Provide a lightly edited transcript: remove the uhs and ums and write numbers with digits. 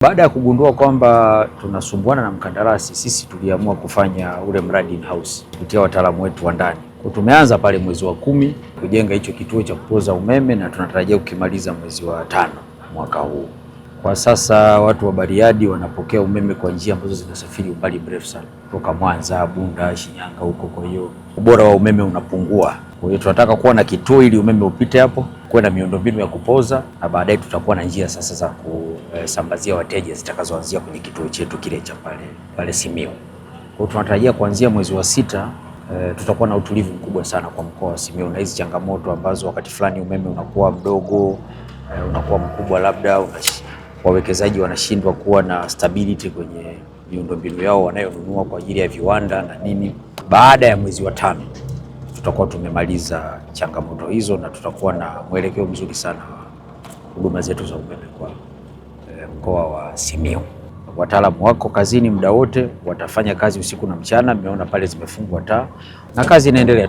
Baada ya kugundua kwamba tunasumbuana na mkandarasi, sisi tuliamua kufanya ule mradi in house kupitia wataalamu wetu wa ndani. Tumeanza pale mwezi wa 10 kujenga hicho kituo cha kupoza umeme na tunatarajia kukimaliza mwezi wa 5 mwaka huu. Kwa sasa watu wa Bariadi wanapokea umeme kwa njia ambazo zinasafiri umbali mrefu sana, kutoka Mwanza, Bunda, Shinyanga huko. Kwa hiyo ubora wa umeme unapungua. Kwa hiyo tunataka kuwa na kituo ili umeme upite hapo, kuwe na miundombinu ya kupoza, na baadaye tutakuwa na njia sasa za kusambazia wateja zitakazoanzia kwenye kituo chetu kile cha pale Simiyu. Kwa hiyo tunatarajia kuanzia mwezi wa 6 tutakuwa na utulivu mkubwa sana kwa mkoa wa Simiyu, na hizi changamoto ambazo wakati fulani umeme unakuwa mdogo, unakuwa mkubwa, labda wawekezaji wanashindwa kuwa na stability kwenye miundombinu yao wanayonunua kwa ajili ya viwanda na nini. Baada ya mwezi wa 5 tutakuwa tumemaliza changamoto hizo na tutakuwa na mwelekeo mzuri sana wa huduma zetu za umeme kwa mkoa wa Simiyu. Wataalamu wako kazini muda wote, watafanya kazi usiku na mchana. Mmeona pale zimefungwa taa na kazi inaendelea.